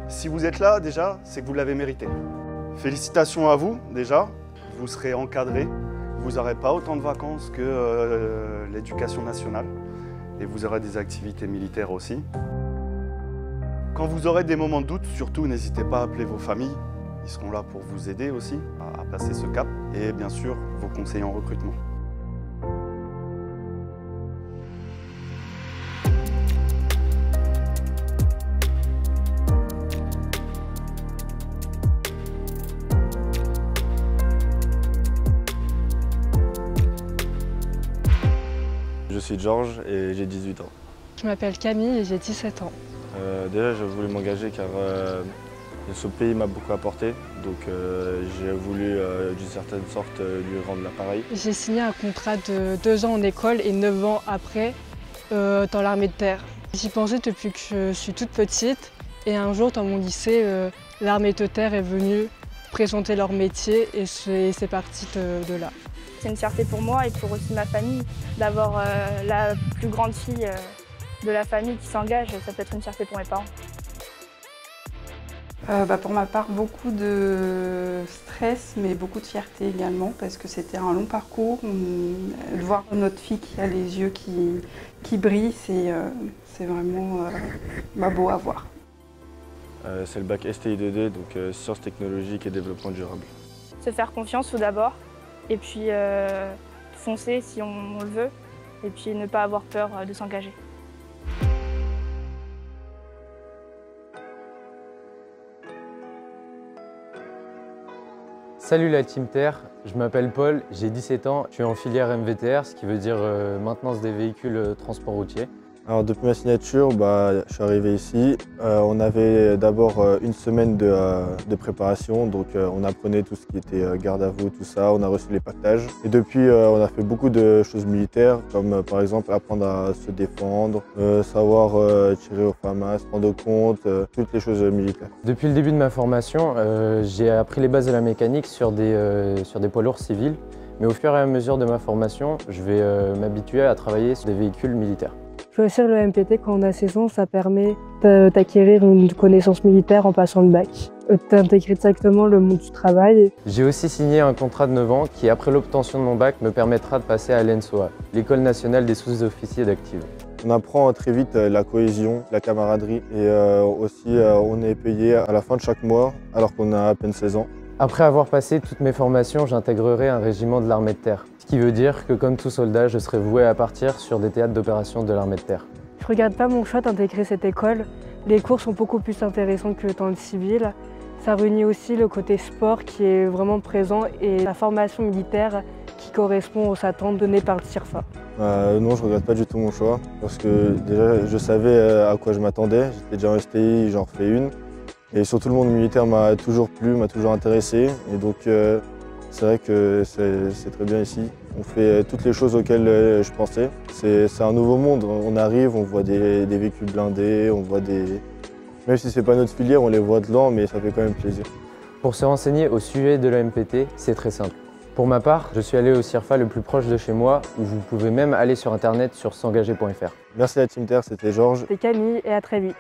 Si vous êtes là déjà, c'est que vous l'avez mérité. Félicitations à vous déjà, vous serez encadré, vous n'aurez pas autant de vacances que l'éducation nationale et vous aurez des activités militaires aussi. Quand vous aurez des moments de doute, surtout n'hésitez pas à appeler vos familles, ils seront là pour vous aider aussi à passer ce cap et bien sûr vos conseillers en recrutement. Je suis Georges et j'ai 18 ans. Je m'appelle Camille et j'ai 17 ans. Déjà, j'ai voulu m'engager car ce pays m'a beaucoup apporté. Donc j'ai voulu d'une certaine sorte lui rendre l'appareil. J'ai signé un contrat de 2 ans en école et 9 ans après dans l'armée de terre. J'y pensais depuis que je suis toute petite et un jour dans mon lycée, l'armée de terre est venue présenter leur métier et c'est parti de là. C'est une fierté pour moi et pour aussi ma famille d'avoir la plus grande fille de la famille qui s'engage. Ça peut être une fierté pour mes parents. Pour ma part, beaucoup de stress, mais beaucoup de fierté également, parce que c'était un long parcours. De voir notre fille qui a les yeux qui brillent, c'est vraiment beau à voir. C'est le bac STI2D, donc sciences technologiques et développement durable. Se faire confiance tout d'abord, et puis foncer si on le veut, et puis ne pas avoir peur de s'engager. Salut la Team Terre, je m'appelle Paul, j'ai 17 ans, je suis en filière MVTR, ce qui veut dire maintenance des véhicules transport routier. Alors depuis ma signature, je suis arrivé ici. On avait d'abord une semaine de préparation, donc on apprenait tout ce qui était garde à vous, tout ça, on a reçu les pactages. Et depuis, on a fait beaucoup de choses militaires, comme par exemple apprendre à se défendre, savoir tirer au FAMAS, prendre compte, toutes les choses militaires. Depuis le début de ma formation, j'ai appris les bases de la mécanique sur des poids lourds civils, mais au fur et à mesure de ma formation, je vais m'habituer à travailler sur des véhicules militaires. Choisir le MPT quand on a 16 ans, ça permet d'acquérir une connaissance militaire en passant le bac, d'intégrer directement le monde du travail. J'ai aussi signé un contrat de 9 ans qui, après l'obtention de mon bac, me permettra de passer à l'ENSOA, l'École nationale des sous-officiers d'active. On apprend très vite la cohésion, la camaraderie et aussi on est payé à la fin de chaque mois alors qu'on a à peine 16 ans. Après avoir passé toutes mes formations, j'intégrerai un régiment de l'armée de terre. Ce qui veut dire que comme tout soldat, je serai voué à partir sur des théâtres d'opérations de l'armée de terre. Je regrette pas mon choix d'intégrer cette école. Les cours sont beaucoup plus intéressants que dans le civil. Ça réunit aussi le côté sport qui est vraiment présent et la formation militaire qui correspond aux attentes données par le CIRFA. Non, je regrette pas du tout mon choix parce que déjà je savais à quoi je m'attendais. J'étais déjà en STI, j'en refais une. Et surtout le monde militaire m'a toujours plu, m'a toujours intéressé. Et donc c'est vrai que c'est très bien ici. On fait toutes les choses auxquelles je pensais. C'est un nouveau monde. On arrive, on voit des véhicules blindés, on voit des... Même si ce n'est pas notre filière, on les voit de loin, mais ça fait quand même plaisir. Pour se renseigner au sujet de l'EMPT, c'est très simple. Pour ma part, je suis allé au CIRFA le plus proche de chez moi, où vous pouvez même aller sur internet sur s'engager.fr. Merci à la Team Terre, c'était Georges. C'était Camille et à très vite.